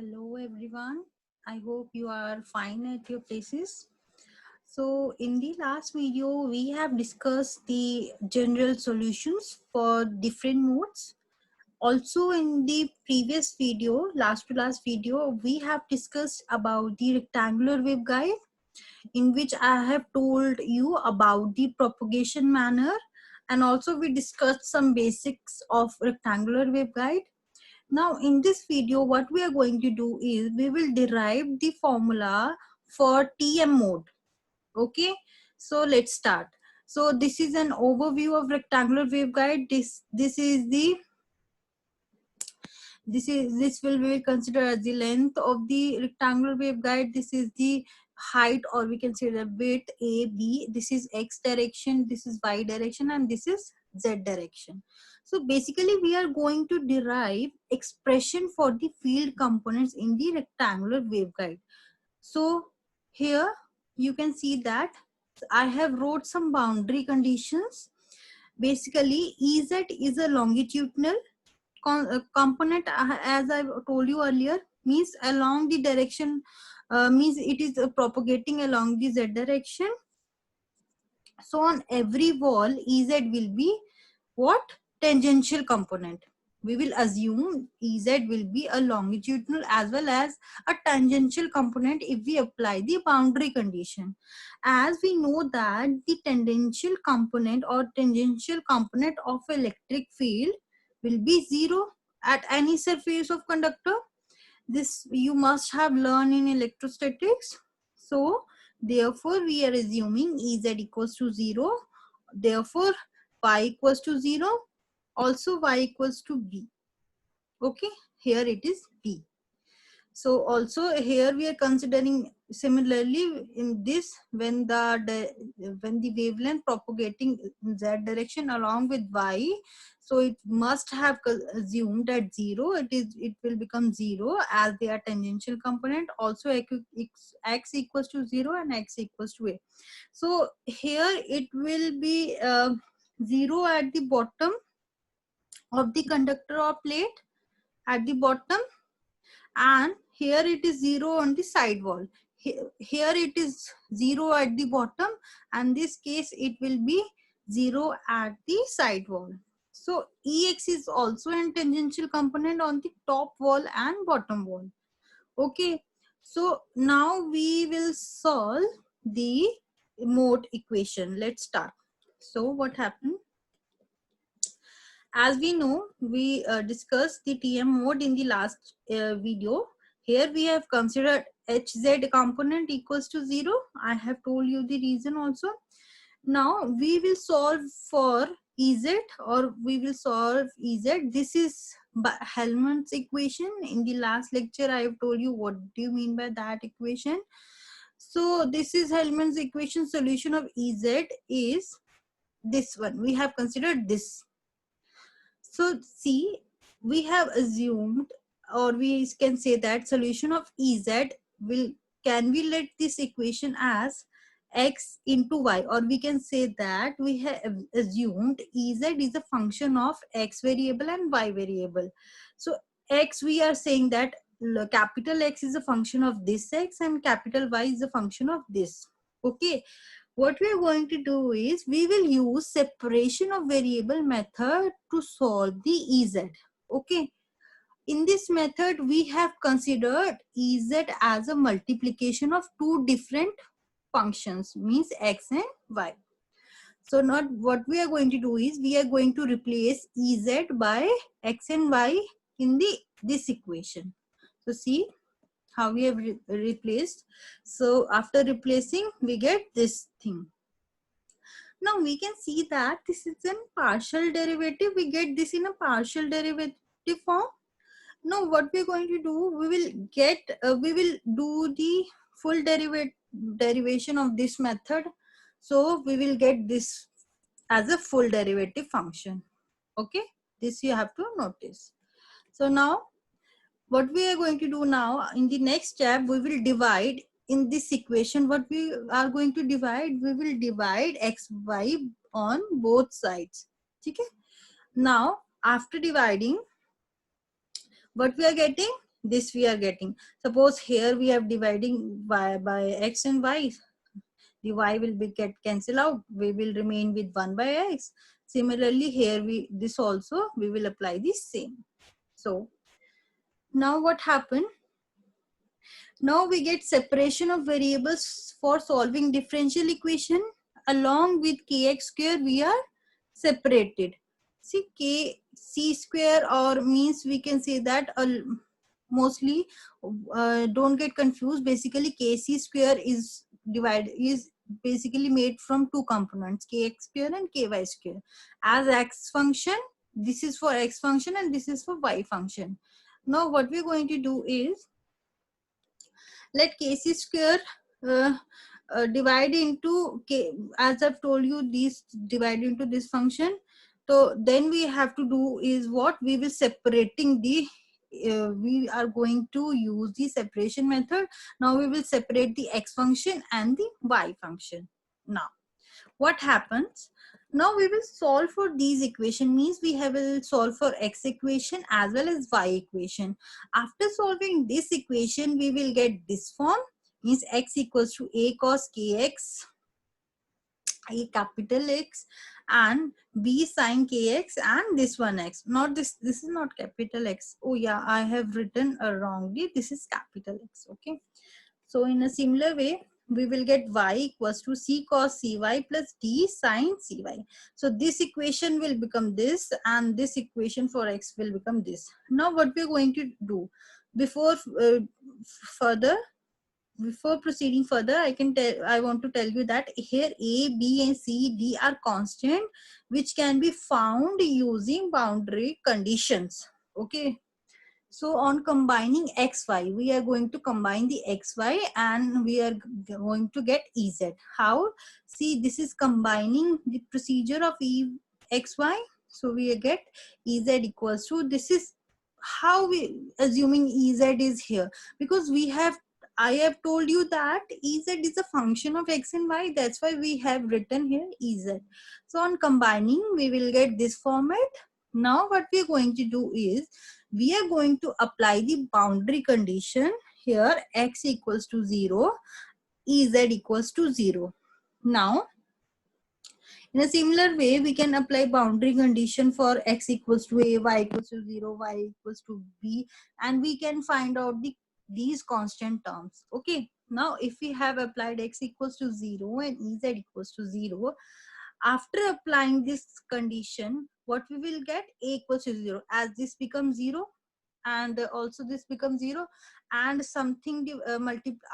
Hello everyone. I hope you are fine at your places. So in the last video, we have discussed the general solutions for different modes. Also in the previous video, last to last video, we have discussed about the rectangular waveguide, in which I have told you about the propagation manner, and also we discussed some basics of rectangular waveguide. Now in this video, what we are going to do is we will derive the formula for TM mode. Okay, so let's start. So this is an overview of rectangular waveguide. This will be considered as the length of the rectangular waveguide. This is the height, or we can say the width A, B. This is X direction, this is Y direction, and this is Z direction. So basically we are going to derive expression for the field components in the rectangular waveguide. So here you can see that I have wrote some boundary conditions. Basically Ez is a longitudinal component, as I told you earlier, means along the direction, means it is propagating along the Z direction. So on every wall Ez will be what? Tangential component. We will assume Ez will be a longitudinal as well as a tangential component if we apply the boundary condition. As we know that the tangential component or tangential component of electric field will be zero at any surface of conductor. This you must have learned in electrostatics. So therefore we are assuming Ez equals to 0. Therefore y equals to 0. Also y equals to b. Okay, here it is b. So also here we are considering similarly in this, when the wavelength propagating in z direction along with y, so it must have assumed that 0, it will become 0 as they are tangential component. Also x equals to 0 and x equals to a. So here it will be 0 at the bottom of the conductor or plate at the bottom, and here it is 0 on the side wall. Here it is 0 at the bottom, and this case it will be 0 at the side wall. So Ex is also a tangential component on the top wall and bottom wall. Okay, so now we will solve the mode equation. Let's start. So what happened? As we know, we discussed the TM mode in the last video. Here we have considered Hz component equals to 0. I have told you the reason also. Now we will solve for Ez, or we will solve Ez. This is Hellman's equation. In the last lecture, I have told you what do you mean by that equation. So this is Hellman's equation. Solution of Ez is this one. We have considered this. So see, we have assumed, or we can say that solution of Ez will, can we let this equation as x into y, or we can say that we have assumed Ez is a function of x variable and y variable. So x, we are saying that capital X is a function of this x and capital Y is a function of this. Okay, what we are going to do is we will use separation of variable method to solve the Ez. Okay, in this method we have considered Ez as a multiplication of two different functions, means x and y. So not what we are going to do is we are going to replace Ez by x and y in this equation. So see how we have replaced. So after replacing, we get this thing. Now we can see that this is a partial derivative. We get this in a partial derivative form. Now what we're going to do, we will do the full derivation of this method. So we will get this as a full derivative function. Okay, this you have to notice. So now what we are going to do now, in the next step, we will divide in this equation. What we are going to divide, we will divide x, y on both sides. Okay. Now, after dividing, what we are getting? this we are getting. Suppose here we are dividing by x and y, the y will be get cancel out, we will remain with 1 by x. Similarly here this also we will apply the same. So now what happened, now we get separation of variables for solving differential equation. Along with kx square we are separated. See, k c square, or means we can say that mostly don't get confused. Basically kc square is basically made from two components, kx square and ky square. As x function, this is for x function and this is for y function. Now what we're going to do is, let kc square uh, divide into k, as I've told you, these divide into this function. So then we have to do is what, we will separating the we are going to use the separation method. Now we will separate the x function and the y function. Now what happens, now we will solve for these equation, means we will solve for x equation as well as y equation. After solving this equation we will get this form, means x equals to a cos kx, a capital X, and b sin kx, and this one x, not this is not capital X. Oh yeah, I have written wrongly, this is capital X. Okay, so in a similar way, we will get y equals to c cos cy plus d sin cy. So this equation will become this, and this equation for x will become this. Now what we are going to do, before further before proceeding further, I want to tell you that here a, b and c, d are constant which can be found using boundary conditions. Okay, so on combining xy, we are going to combine the xy and we are going to get ez. How? See, this is combining the procedure of xy. So we get ez equals to, this is how we assuming ez is here, because I have told you that ez is a function of x and y. That's why we have written here ez. So on combining, we will get this format. Now what we are going to do is, we are going to apply the boundary condition here, x equals to 0, ez equals to 0. Now in a similar way, we can apply boundary condition for x equals to a, y equals to 0, y equals to b, and we can find out these constant terms. Okay, now if we have applied x equals to 0 and ez equals to 0, after applying this condition, what we will get, a equals to 0, as this becomes 0 and also this becomes 0, and something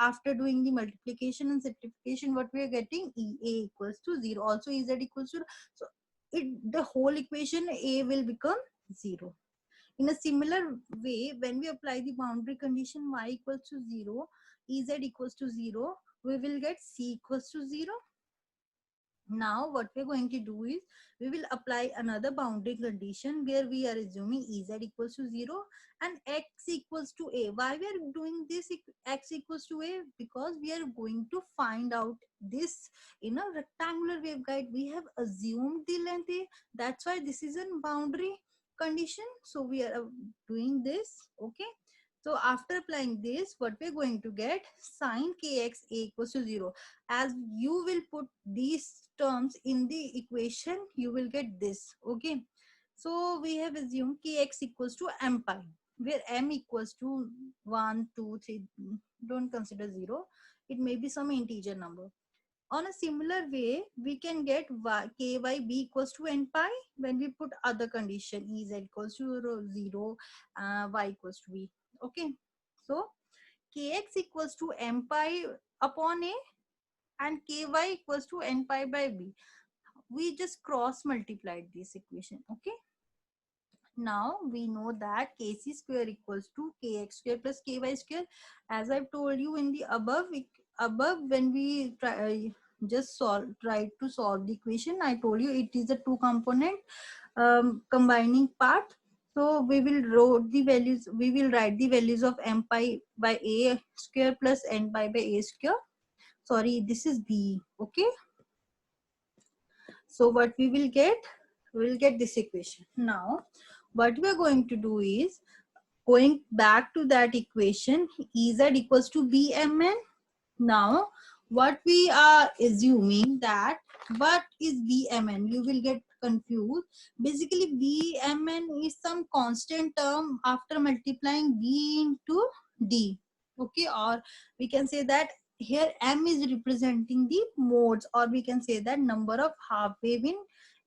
after doing the multiplication and simplification, what we are getting, a equals to 0, also z equals to 0. So the whole equation a will become 0. In a similar way, when we apply the boundary condition y equals to 0, ez equals to 0, we will get c equals to 0. Now what we're going to do is, we will apply another boundary condition where we are assuming ez equals to 0 and x equals to a. Why we are doing this x equals to a? Because we are going to find out this in a rectangular waveguide. We have assumed the length a. That's why this is a boundary condition. So we are doing this. Okay. So after applying this, what we're going to get, sin kx a equals to 0. As you will put these terms in the equation, you will get this. Okay, so we have assumed kx equals to m pi, where m equals to 1, 2, 3. Don't consider 0, it may be some integer number. On a similar way, we can get ky b equals to n pi when we put other condition, ez equals to 0, y equals to b. Okay, so kx equals to m pi upon a and ky equals to n pi by b. We just cross multiplied this equation. Okay, now we know that kc square equals to kx square plus ky square. As I've told you in the above when we tried to solve the equation, I told you it is a two component combining part. So we will write the values of m pi by a square plus n pi by a square. Sorry, this is b. Okay, so what we will get this equation. Now what we are going to do is, going back to that equation, Ez equals to Bmn. Now, what we are assuming that, what is Bmn? You will get confused. Basically, Bmn is some constant term after multiplying B into D. Okay, or we can say that here M is representing the modes, or we can say that number of half wave in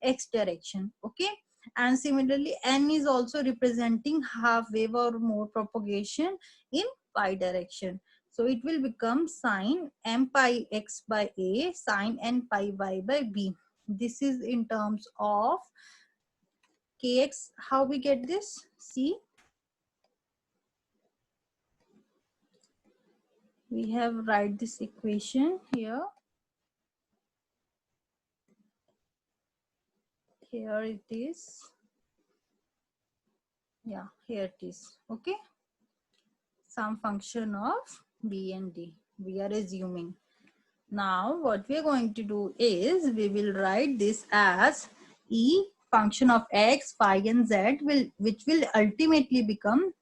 X direction. Okay, and similarly, N is also representing half wave or mode propagation in Y direction. So it will become sine m pi x by a sine n pi y by b. This is in terms of kx. How we get this? See, we have write this equation here. Here it is. Yeah, here it is. Okay. Some function of b and d. We are assuming. Now what we are going to do is we will write this as e function of x, y and z which will ultimately become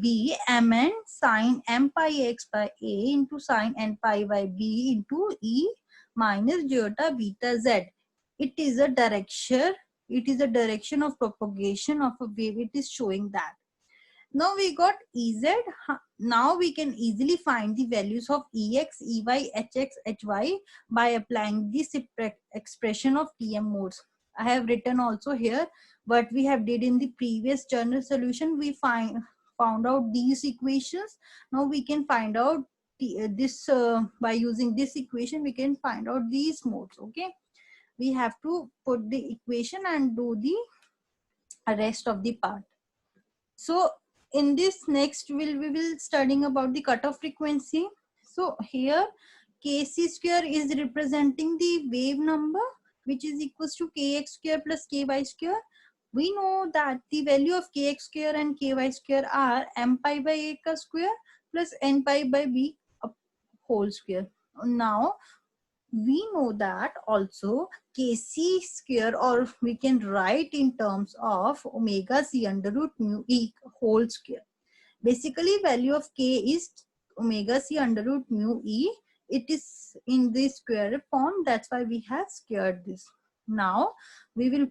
b mn sine m pi x by a into sine n pi by b into e minus iota beta z. It is a direction. It is a direction of propagation of a wave. It is showing that. Now we got Ez. Now we can easily find the values of Ex, Ey, Hx, Hy by applying this expression of Tm modes. I have written also here what we have did in the previous journal solution. We found out these equations. Now we can find out this by using this equation. We can find out these modes. Okay, we have to put the equation and do the rest of the part. So in this next we will studying about the cutoff frequency. So here kc square is representing the wave number, which is equals to kx square plus ky square. We know that the value of kx square and ky square are m pi by a square plus n pi by b whole square. Now we know that also kc square, or we can write in terms of omega c under root mu e whole square. Basically value of k is omega c under root mu e. It is in the square form, that's why we have squared this. Now we will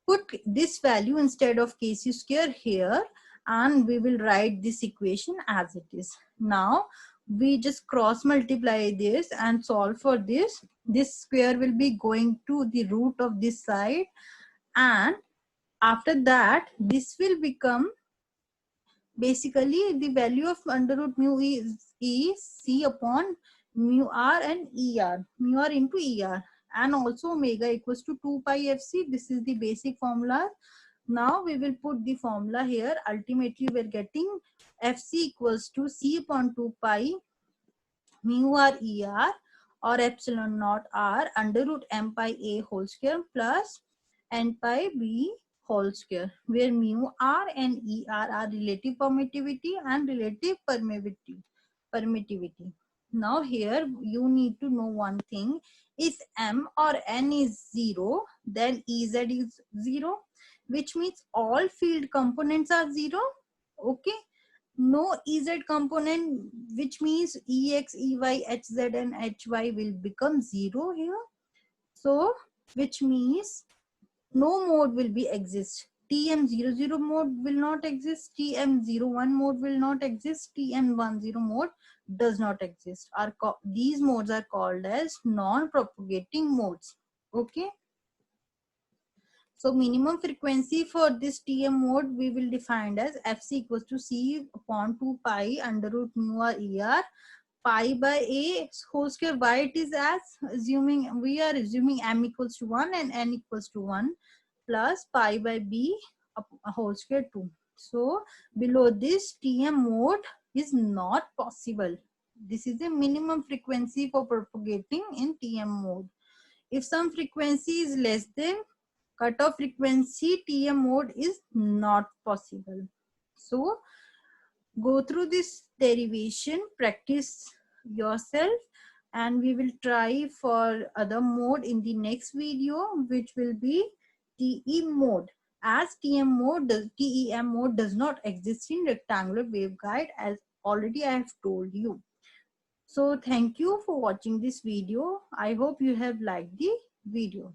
put this value instead of kc square here, and we will write this equation as it is. Now we just cross multiply this and solve for this. This square will be going to the root of this side, and after that this will become basically the value of under root mu is c upon mu r and er, mu r into er, and also omega equals to 2 pi fc. This is the basic formula. Now we will put the formula here. Ultimately we are getting fc equals to c upon 2 pi mu r er, or epsilon naught r under root m pi a whole square plus n pi b whole square, where mu r and er are relative permittivity and relative permittivity. Now here you need to know one thing. If m or n is 0, then Ez is 0, which means all field components are 0. Okay, no Ez component, which means Ex, Ey, Hz and Hy will become 0 here. So which means no mode will be exist. Tm00 mode will not exist. Tm01 mode will not exist. Tm10 mode does not exist. These modes are called as non-propagating modes. Okay. So minimum frequency for this Tm mode we will define as Fc equals to C upon 2 pi under root mu r er pi by a whole square. Why it is as assuming, we are assuming m equals to 1 and n equals to 1 plus pi by b whole square 2. So below this Tm mode is not possible. This is a minimum frequency for propagating in Tm mode. If some frequency is less than cutoff frequency, Tm mode is not possible. So go through this derivation, practice yourself, and we will try for other mode in the next video, which will be TE mode. as TEM mode does not exist in rectangular waveguide, as already I have told you. So thank you for watching this video. I hope you have liked the video.